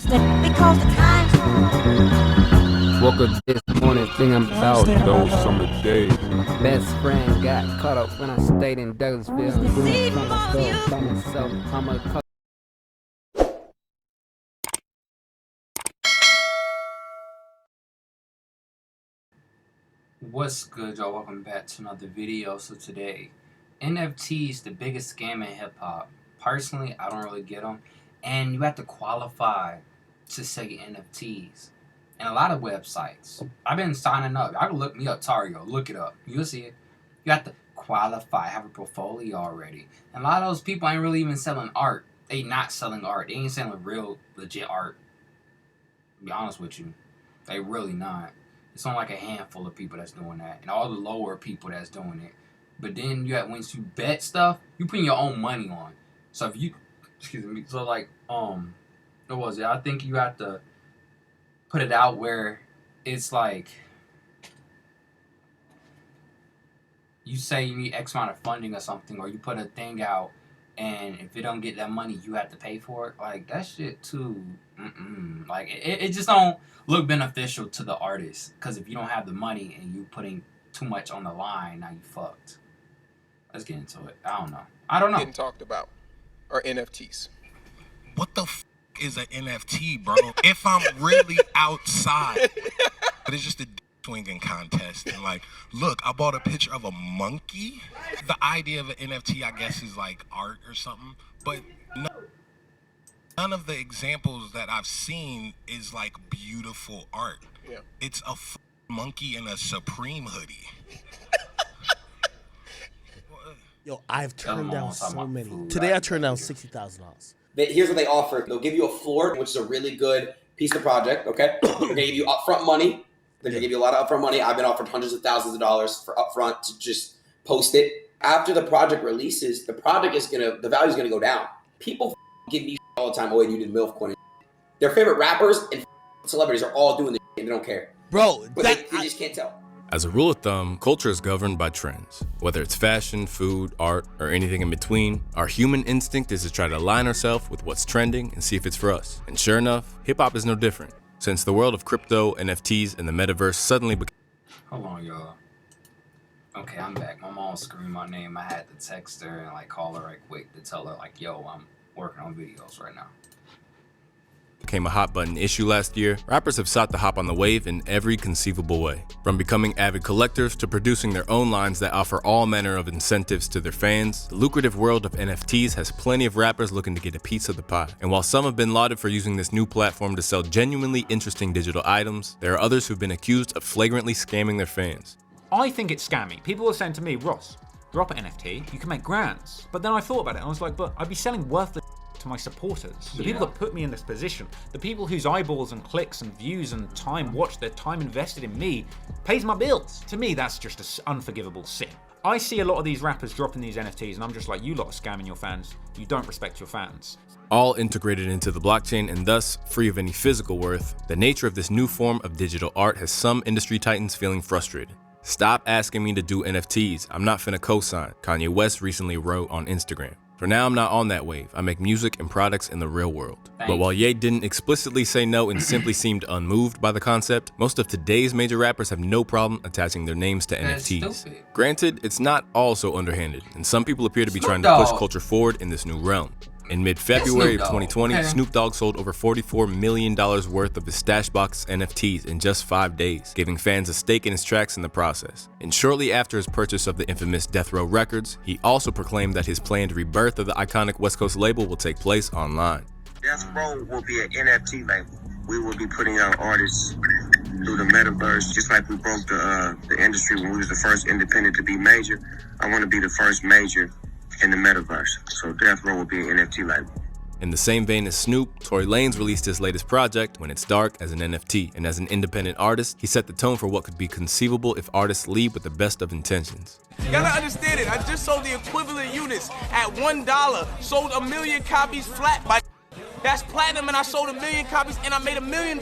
Because the times. Woke up this morning thinking about Those summer days. best friend got caught up when I stayed in Douglasville. Doing fun stuff by myself. I'm a What's good, y'all? Welcome back to another video. So today, NFTs, the biggest scam in hip-hop. Personally, I don't really get them. And you have to qualify to say NFTs. And a lot of websites. I've been signing up. I can look me up, Tario. Look it up. You'll see it. You have to qualify, have a portfolio already. And a lot of those people ain't really even selling art. They not selling art. They ain't selling real, legit art. To be honest with you. They really not. It's only like a handful of people that's doing that, and all the lower people that's doing it. But then you have, once you bet stuff, you putting your own money on. So if you, excuse me, so like what was it? I think you have to put it out where it's like you say you need X amount of funding or something, or you put a thing out, and if you don't get that money, you have to pay for it. Like that shit too. Like it just don't look beneficial to the artist, because if you don't have the money and you putting too much on the line, now you fucked. Let's get into it. I don't know. Getting talked about are NFTs. What the f is an NFT, bro? If I'm really outside, but it's just a swinging contest. And like, look, I bought a picture of a monkey. The idea of an NFT, I guess, is like art or something, but none of the examples that I've seen is like beautiful art. Yeah. It's a monkey in a Supreme hoodie. Yo, I've turned down so many. Today I turned down $60,000. Here's what they offer. They'll give you a floor, which is a really good piece of project, okay? They're going to give you upfront money. They're going to give you a lot of upfront money. I've been offered hundreds of thousands of dollars for upfront to just post it. After the project releases, the value is going to go down. People give me all the time, oh, you did MILF coin. Their favorite rappers and celebrities are all doing this and they don't care. Bro, but they just can't tell. As a rule of thumb, culture is governed by trends. Whether it's fashion, food, art, or anything in between, our human instinct is to try to align ourselves with what's trending and see if it's for us. And sure enough, hip-hop is no different. Since the world of crypto, NFTs, and the metaverse suddenly became— Hold on, y'all. Okay, I'm back. My mom screamed my name. I had to text her and like call her right quick to tell her like, yo, I'm working on videos right now. Became a hot button issue last year, rappers have sought to hop on the wave in every conceivable way. From becoming avid collectors to producing their own lines that offer all manner of incentives to their fans, the lucrative world of NFTs has plenty of rappers looking to get a piece of the pie. And while some have been lauded for using this new platform to sell genuinely interesting digital items, there are others who've been accused of flagrantly scamming their fans. I think it's scammy. People are saying to me, Ross, drop an NFT, you can make grands. But then I thought about it and I was like, but I'd be selling worthless to my supporters, the people that put me in this position, the people whose eyeballs and clicks and views and time watched, their time invested in me, pays my bills. To me, that's just an unforgivable sin. I see a lot of these rappers dropping these NFTs and I'm just like, you lot are scamming your fans. You don't respect your fans. All integrated into the blockchain and thus free of any physical worth, the nature of this new form of digital art has some industry titans feeling frustrated. Stop asking me to do NFTs, I'm not finna co-sign, Kanye West recently wrote on Instagram. For now, I'm not on that wave. I make music and products in the real world. But while Ye didn't explicitly say no and simply seemed unmoved by the concept, most of today's major rappers have no problem attaching their names to NFTs. Granted, it's not all so underhanded, and some people appear to be trying to push culture forward in this new realm. In mid-February of 2020, Snoop Dogg sold over $44 million worth of his Stashbox NFTs in just 5 days, giving fans a stake in his tracks in the process. And shortly after his purchase of the infamous Death Row Records, he also proclaimed that his planned rebirth of the iconic West Coast label will take place online. Death Row will be an NFT label. We will be putting out artists through the metaverse, just like we broke the industry when we was the first independent to be major. I want to be the first major in the metaverse, so Death Row will be an NFT label. In the same vein as Snoop, Tory Lanez released his latest project, When It's Dark, as an NFT, and as an independent artist, he set the tone for what could be conceivable if artists lead with the best of intentions. You gotta understand it. I just sold the equivalent units at $1, sold 1 million copies flat. That's platinum, and I sold 1 million copies, and I made $1 million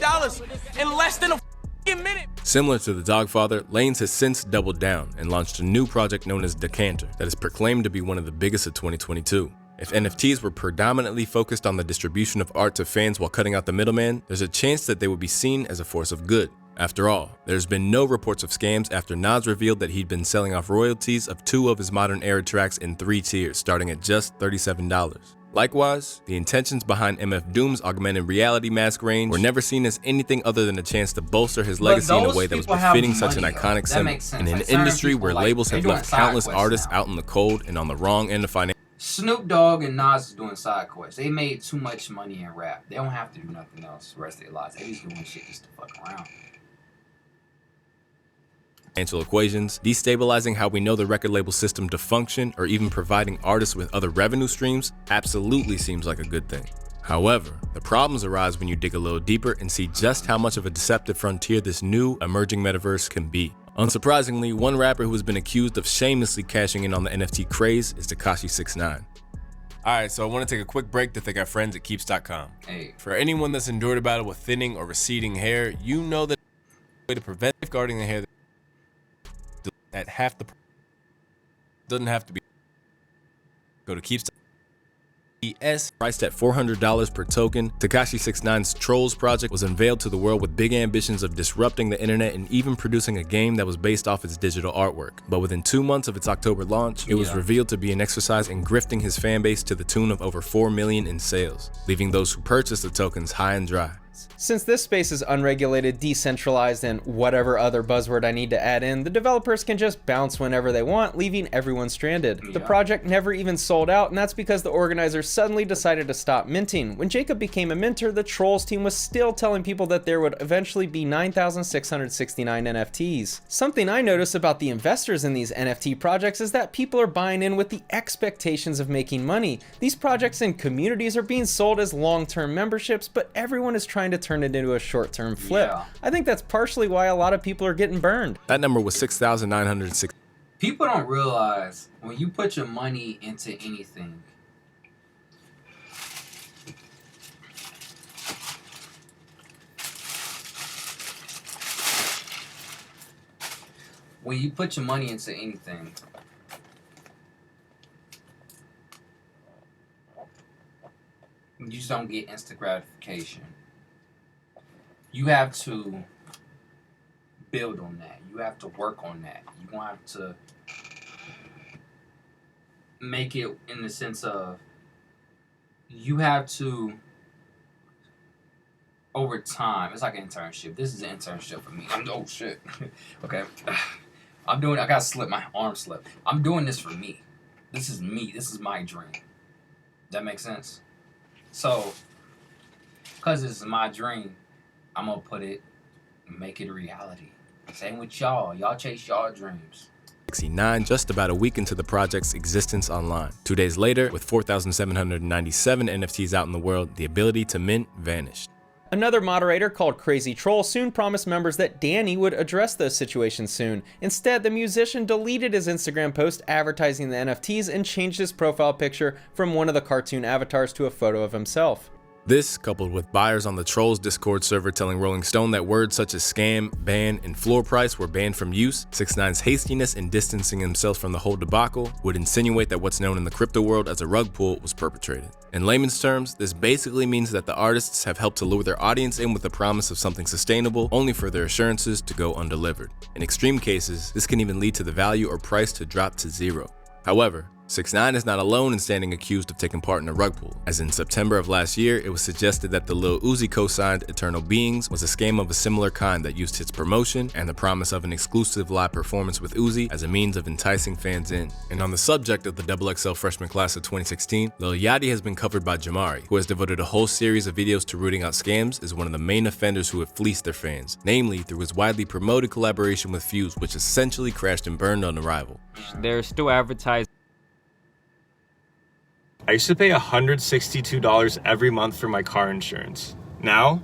in less than a minute. Similar to the Dogfather, Lanez has since doubled down and launched a new project known as Decanter that is proclaimed to be one of the biggest of 2022. If NFTs were predominantly focused on the distribution of art to fans while cutting out the middleman, there's a chance that they would be seen as a force of good. After all, there's been no reports of scams after Nas revealed that he'd been selling off royalties of 2 of his modern era tracks in 3 tiers, starting at just $37. Likewise, the intentions behind MF Doom's augmented reality mask range were never seen as anything other than a chance to bolster his legacy in a way that was befitting such an iconic symbol. In an industry where labels have left countless artists out in the cold and on the wrong end of financial. Snoop Dogg and Nas is doing side quests. They made too much money in rap. They don't have to do nothing else the rest of their lives. They just doing shit just to fuck around. Financial equations, destabilizing how we know the record label system to function, or even providing artists with other revenue streams absolutely seems like a good thing. However, the problems arise when you dig a little deeper and see just how much of a deceptive frontier this new emerging metaverse can be. Unsurprisingly, one rapper who has been accused of shamelessly cashing in on the NFT craze is Tekashi 6ix9ine. Alright, so I want to take a quick break to thank our friends at Keeps.com. Hey. For anyone that's endured a battle with thinning or receding hair, you know that the way to prevent safeguarding the hair at half the price doesn't have to be. Go to Keeps.com. Priced at $400 per token, Tekashi 6ix9ine's Trolls project was unveiled to the world with big ambitions of disrupting the internet and even producing a game that was based off its digital artwork. But within 2 months of its October launch, it was revealed to be an exercise in grifting his fanbase to the tune of over 4 million in sales, leaving those who purchased the tokens high and dry. Since this space is unregulated, decentralized, and whatever other buzzword I need to add in, the developers can just bounce whenever they want, leaving everyone stranded. The project never even sold out, and that's because the organizers suddenly decided to stop minting. When Jacob became a minter, the Trolls team was still telling people that there would eventually be 9,669 NFTs. Something I notice about the investors in these NFT projects is that people are buying in with the expectations of making money. These projects and communities are being sold as long-term memberships, but everyone is trying to turn it into a short-term flip. I think that's partially why a lot of people are getting burned. That number was 6,906. People don't realize when you put your money into anything, you just don't get instant gratification. You have to build on that. You have to work on that. You're going to have to make it in the sense of you have to, over time, it's like an internship. This is an internship for me. Oh, shit. Okay. I got to slip. My arm slipped. I'm doing this for me. This is me. This is my dream. That makes sense? So, because this is my dream, I'm going to put it, make it a reality. Same with y'all. Y'all chase y'all dreams. 69 just about a week into the project's existence online. 2 days later, with 4,797 NFTs out in the world, the ability to mint vanished. Another moderator called Crazy Troll soon promised members that Danny would address those situations soon. Instead, the musician deleted his Instagram post advertising the NFTs and changed his profile picture from one of the cartoon avatars to a photo of himself. This, coupled with buyers on the Trolls Discord server telling Rolling Stone that words such as scam, ban, and floor price were banned from use, 6ix9ine's hastiness in distancing himself from the whole debacle would insinuate that what's known in the crypto world as a rug pull was perpetrated. In layman's terms, this basically means that the artists have helped to lure their audience in with the promise of something sustainable, only for their assurances to go undelivered. In extreme cases, this can even lead to the value or price to drop to zero. However, 6ix9ine is not alone in standing accused of taking part in a rug pull, as in September of last year, it was suggested that the Lil Uzi co-signed Eternal Beings was a scam of a similar kind that used his promotion and the promise of an exclusive live performance with Uzi as a means of enticing fans in. And on the subject of the XXL freshman class of 2016, Lil Yachty has been covered by Jamari, who has devoted a whole series of videos to rooting out scams as one of the main offenders who have fleeced their fans, namely through his widely promoted collaboration with Fuse, which essentially crashed and burned on arrival. They're still advertising. I used to pay $162 every month for my car insurance. Now,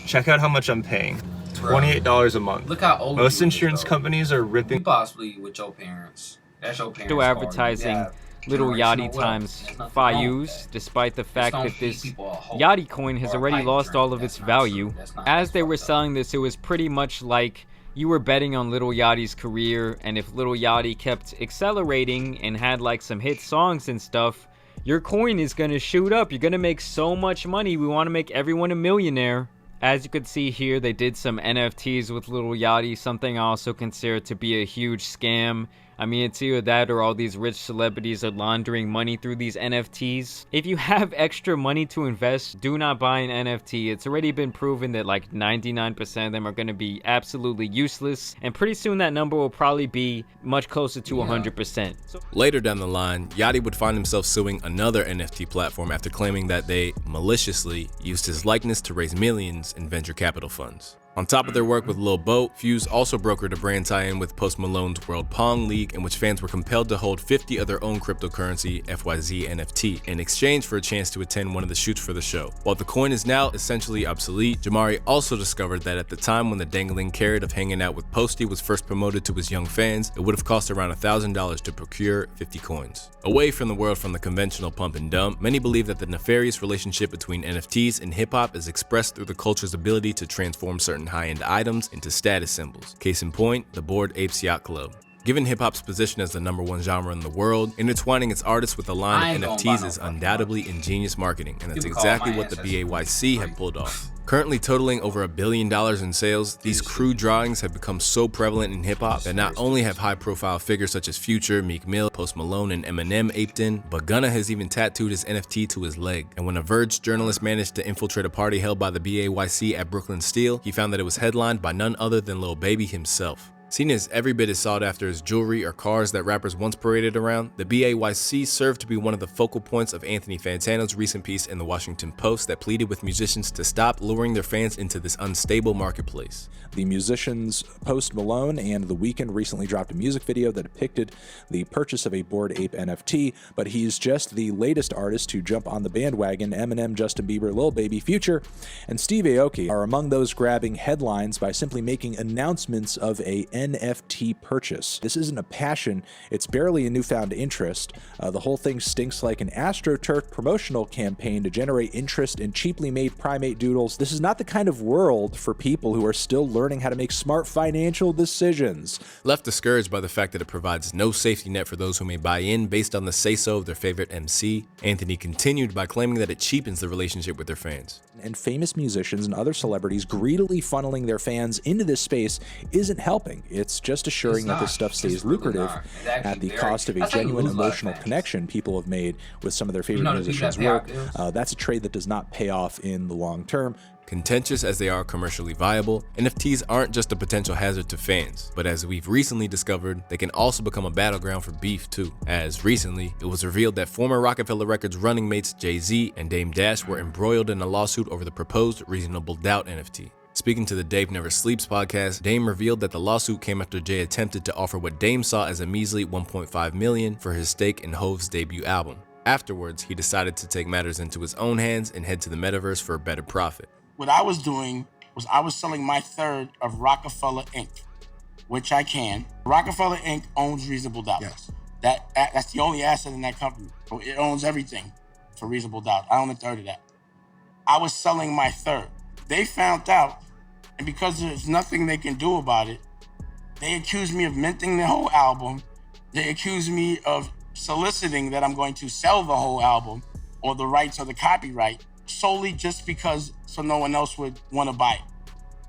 check out how much I'm paying. $28 a month. Look how old most insurance companies are ripping. You possibly with your parents. That's your parents. Still advertising Little Yachty times Fayus, despite the fact that this Yachty coin has already lost all of its value. As they were selling this, it was pretty much like you were betting on Little Yachty's career, and if Little Yachty kept accelerating and had like some hit songs and stuff, your coin is going to shoot up. You're going to make so much money. We want to make everyone a millionaire. As you can see here, they did some NFTs with Lil Yachty, something I also consider to be a huge scam. I mean, it's either that or all these rich celebrities are laundering money through these NFTs. If you have extra money to invest, do not buy an NFT. It's already been proven that like 99% of them are going to be absolutely useless, and pretty soon that number will probably be much closer to 100%. Later down the line, Yachty would find himself suing another NFT platform after claiming that they maliciously used his likeness to raise millions in venture capital funds. On top of their work with Lil Boat, Fuse also brokered a brand tie-in with Post Malone's World Pong League, in which fans were compelled to hold 50 of their own cryptocurrency FYZ NFT in exchange for a chance to attend one of the shoots for the show. While the coin is now essentially obsolete, Jamari also discovered that at the time when the dangling carrot of hanging out with Posty was first promoted to his young fans, it would have cost around $1,000 to procure 50 coins. Away from the world from the conventional pump and dump, many believe that the nefarious relationship between NFTs and hip-hop is expressed through the culture's ability to transform certain high-end items into status symbols. Case in point, the Bored Apes Yacht Club. Given hip-hop's position as the #1 genre in the world, intertwining its artists with a line of NFTs is undoubtedly ingenious marketing, and that's exactly what the BAYC have pulled off. Currently totaling over $1 billion in sales, these crude drawings have become so prevalent in hip-hop that not only have high-profile figures such as Future, Meek Mill, Post Malone, and Eminem aped in, but Gunna has even tattooed his NFT to his leg. And when a Verge journalist managed to infiltrate a party held by the BAYC at Brooklyn Steel, he found that it was headlined by none other than Lil Baby himself. Seen as every bit as sought after as jewelry or cars that rappers once paraded around, the BAYC served to be one of the focal points of Anthony Fantano's recent piece in the Washington Post that pleaded with musicians to stop luring their fans into this unstable marketplace. The musicians Post Malone and The Weeknd recently dropped a music video that depicted the purchase of a Bored Ape NFT, but he's just the latest artist to jump on the bandwagon. Eminem, Justin Bieber, Lil Baby, Future, and Steve Aoki are among those grabbing headlines by simply making announcements of a NFT purchase. This isn't a passion, it's barely a newfound interest. The whole thing stinks like an AstroTurf promotional campaign to generate interest in cheaply made primate doodles. This is not the kind of world for people who are still learning how to make smart financial decisions. Left discouraged by the fact that it provides no safety net for those who may buy in based on the say-so of their favorite MC, Anthony continued by claiming that it cheapens the relationship with their fans. And famous musicians and other celebrities greedily funneling their fans into this space isn't helping. It's just assuring that this stuff stays lucrative at the cost of a genuine emotional connection people have made with some of their favorite musicians' work. That's a trade that does not pay off in the long term. Contentious as they are commercially viable, NFTs aren't just a potential hazard to fans, but as we've recently discovered, they can also become a battleground for beef too. As recently, it was revealed that former Rockefeller Records running mates Jay-Z and Dame Dash were embroiled in a lawsuit over the proposed Reasonable Doubt NFT. Speaking to the Dave Never Sleeps podcast, Dame revealed that the lawsuit came after Jay attempted to offer what Dame saw as a measly $1.5 million for his stake in Hov's debut album. Afterwards, he decided to take matters into his own hands and head to the metaverse for a better profit. What I was doing was I was selling my third of Rockefeller Inc., which I can. Rockefeller Inc. owns Reasonable Doubt. Yes. That's the only asset in that company. It owns everything for Reasonable Doubt. I own a third of that. I was selling my third. They found out, and because there's nothing they can do about it, they accused me of minting the whole album. They accused me of soliciting that I'm going to sell the whole album or the rights or the copyright solely just because so no one else would want to buy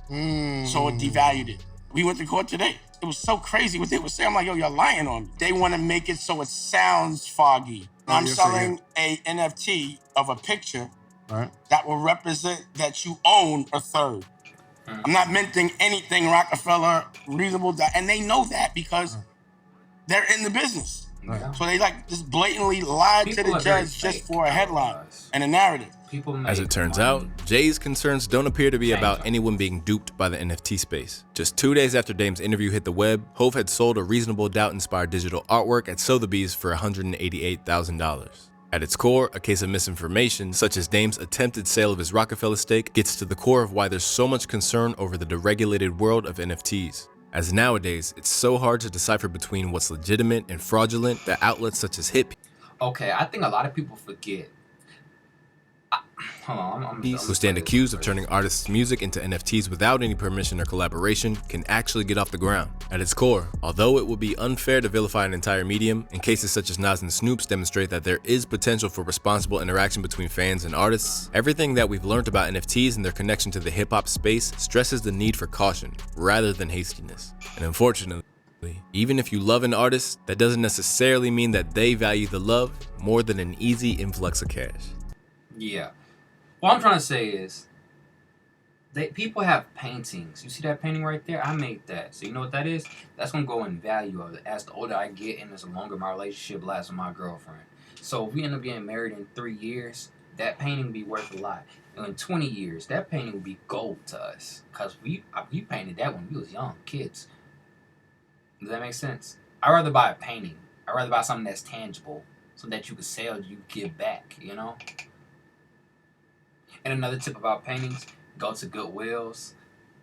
it. So it devalued it. We went to court today. It was so crazy what they were saying. I'm like, yo, you're lying on me. They want to make it so it sounds foggy. I'm selling a NFT of a picture that will represent that you own a third. I'm not minting anything Rockefeller, Reasonable Doubt, and they know that because they're in the business. So they just blatantly lied to the judge just for a headline and a narrative. As it turns out, Jay's concerns don't appear to be about anyone being duped by the NFT space. Just 2 days after Dame's interview hit the web, Hov had sold a Reasonable Doubt-inspired digital artwork at Sotheby's for $188,000. At its core, a case of misinformation, such as Dame's attempted sale of his Rockefeller stake, gets to the core of why there's so much concern over the deregulated world of NFTs. As nowadays, it's so hard to decipher between what's legitimate and fraudulent that outlets such as Hip. Okay, I think a lot of people forget. who stand accused of turning artists' music into NFTs without any permission or collaboration can actually get off the ground. At its core, although it would be unfair to vilify an entire medium, and cases such as Nas and Snoop's demonstrate that there is potential for responsible interaction between fans and artists, everything that we've learned about NFTs and their connection to the hip-hop space stresses the need for caution rather than hastiness. And unfortunately, even if you love an artist, that doesn't necessarily mean that they value the love more than an easy influx of cash. Yeah. What I'm trying to say is, people have paintings. You see that painting right there? I made that. So you know what that is? That's going to go in value of it as the older I get and as the longer my relationship lasts with my girlfriend. So if we end up getting married in 3 years, that painting will be worth a lot. And in 20 years, that painting will be gold to us. Because we painted that when we was young, kids. Does that make sense? I'd rather buy a painting. I'd rather buy something that's tangible. Something that you can sell, you give back, you know? And another tip about paintings, go to Goodwills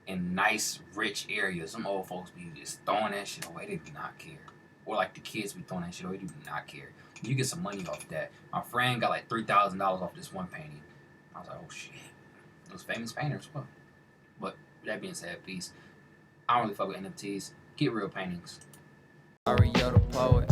in nice, rich areas. Some old folks be just throwing that shit away. They do not care. Or like the kids be throwing that shit away. They do not care. You get some money off that. My friend got like $3,000 off this one painting. I was like, oh shit. Those famous painters, well. But with that being said, peace. I don't really fuck with NFTs. Get real paintings. Mario the poet.